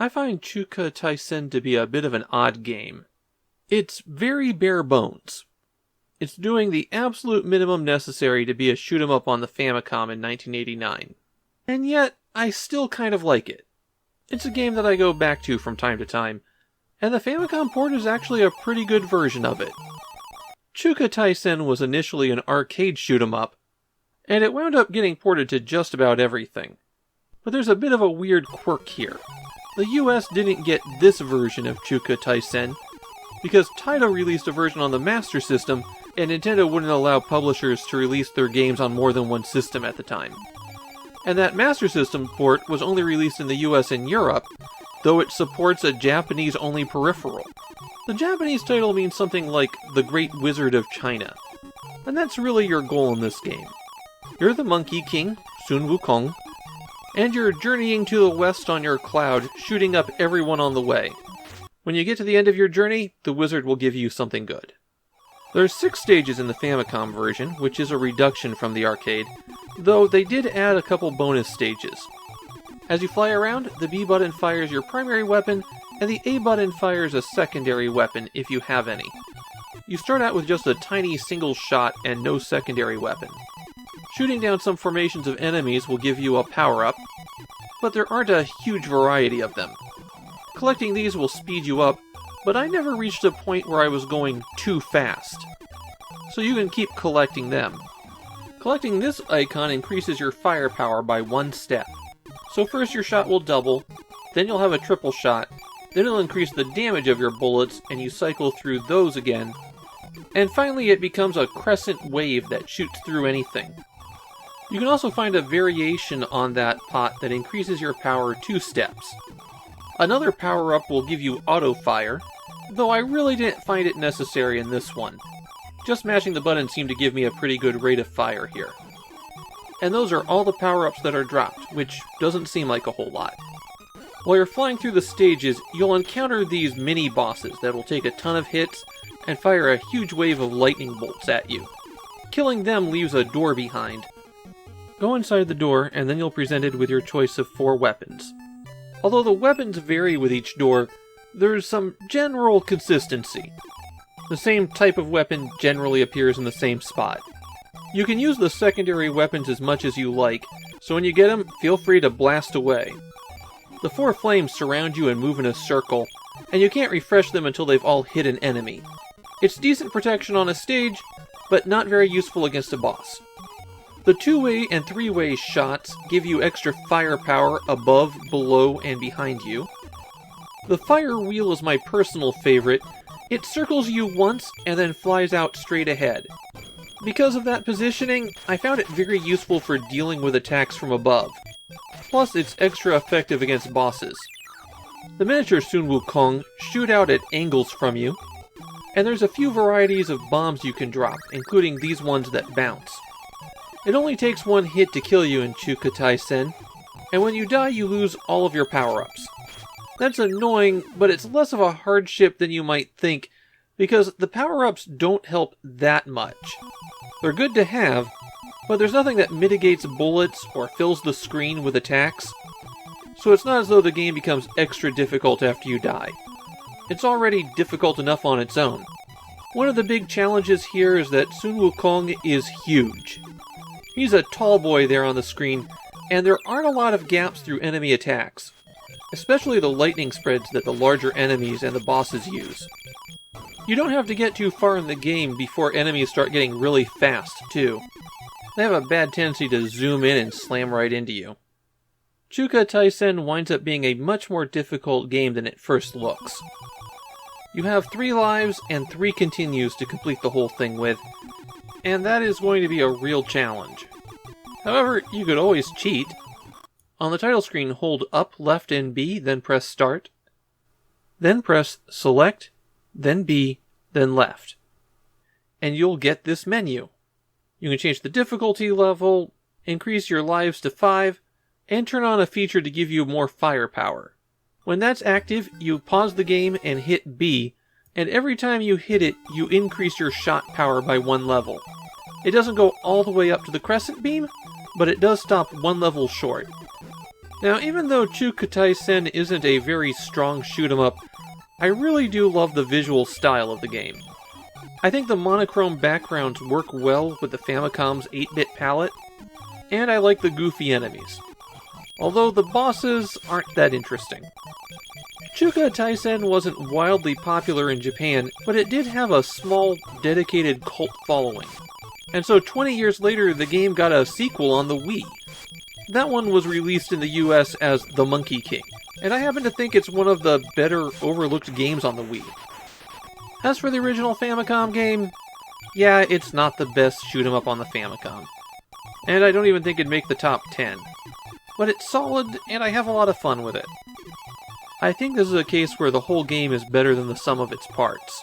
I find Chuuka Taisen to be a bit of an odd game. It's very bare bones. It's doing the absolute minimum necessary to be a shoot-'em-up on the Famicom in 1989. And yet, I still kind of like it. It's a game that I go back to from time to time, and the Famicom port is actually a pretty good version of it. Chuuka Taisen was initially an arcade shoot-'em-up, and it wound up getting ported to just about everything. But there's a bit of a weird quirk here. The US didn't get this version of Chuuka Taisen, because Taito released a version on the Master System, and Nintendo wouldn't allow publishers to release their games on more than one system at the time. And that Master System port was only released in the US and Europe, though it supports a Japanese-only peripheral. The Japanese title means something like The Great Wizard of China. And that's really your goal in this game. You're the Monkey King, Sun Wukong, and you're journeying to the west on your cloud, shooting up everyone on the way. When you get to the end of your journey, the wizard will give you something good. There's 6 stages in the Famicom version, which is a reduction from the arcade, though they did add a couple bonus stages. As you fly around, the B button fires your primary weapon, and the A button fires a secondary weapon if you have any. You start out with just a tiny single shot and no secondary weapon. Shooting down some formations of enemies will give you a power-up, but there aren't a huge variety of them. Collecting these will speed you up, but I never reached a point where I was going too fast. So you can keep collecting them. Collecting this icon increases your firepower by 1 step. So first your shot will double, then you'll have a triple shot, then it'll increase the damage of your bullets and you cycle through those again, and finally it becomes a crescent wave that shoots through anything. You can also find a variation on that pot that increases your power 2 steps. Another power-up will give you auto-fire, though I really didn't find it necessary in this one. Just mashing the button seemed to give me a pretty good rate of fire here. And those are all the power-ups that are dropped, which doesn't seem like a whole lot. While you're flying through the stages, you'll encounter these mini-bosses that will take a ton of hits and fire a huge wave of lightning bolts at you. Killing them leaves a door behind. Go inside the door, and then you'll be presented with your choice of 4 weapons. Although the weapons vary with each door, there's some general consistency. The same type of weapon generally appears in the same spot. You can use the secondary weapons as much as you like, so when you get them, feel free to blast away. The 4 flames surround you and move in a circle, and you can't refresh them until they've all hit an enemy. It's decent protection on a stage, but not very useful against a boss. The 2-way and 3-way shots give you extra firepower above, below, and behind you. The fire wheel is my personal favorite. It circles you once and then flies out straight ahead. Because of that positioning, I found it very useful for dealing with attacks from above. Plus, it's extra effective against bosses. The miniature Sun Wukong shoot out at angles from you, and there's a few varieties of bombs you can drop, including these ones that bounce. It only takes 1 hit to kill you in Chuuka Taisen, and when you die you lose all of your power-ups. That's annoying, but it's less of a hardship than you might think, because the power-ups don't help that much. They're good to have, but there's nothing that mitigates bullets or fills the screen with attacks, so it's not as though the game becomes extra difficult after you die. It's already difficult enough on its own. One of the big challenges here is that Sun Wukong is huge. He's a tall boy there on the screen, and there aren't a lot of gaps through enemy attacks, especially the lightning spreads that the larger enemies and the bosses use. You don't have to get too far in the game before enemies start getting really fast, too. They have a bad tendency to zoom in and slam right into you. Chuuka Taisen winds up being a much more difficult game than it first looks. You have 3 lives and 3 continues to complete the whole thing with, and that is going to be a real challenge. However, you could always cheat. On the title screen, hold up, left, and B, then press Start. Then press Select, then B, then Left. And you'll get this menu. You can change the difficulty level, increase your lives to 5, and turn on a feature to give you more firepower. When that's active, you pause the game and hit B, and every time you hit it, you increase your shot power by 1 level. It doesn't go all the way up to the crescent beam, but it does stop 1 level short. Now, even though Chuuka Taisen isn't a very strong shoot-'em-up, I really do love the visual style of the game. I think the monochrome backgrounds work well with the Famicom's 8-bit palette, and I like the goofy enemies. Although the bosses aren't that interesting. Chuuka Taisen wasn't wildly popular in Japan, but it did have a small, dedicated cult following. And so 20 years later, the game got a sequel on the Wii. That one was released in the US as The Monkey King, and I happen to think it's one of the better overlooked games on the Wii. As for the original Famicom game, yeah, it's not the best shoot-'em-up on the Famicom. And I don't even think it'd make the top 10. But it's solid, and I have a lot of fun with it. I think this is a case where the whole game is better than the sum of its parts.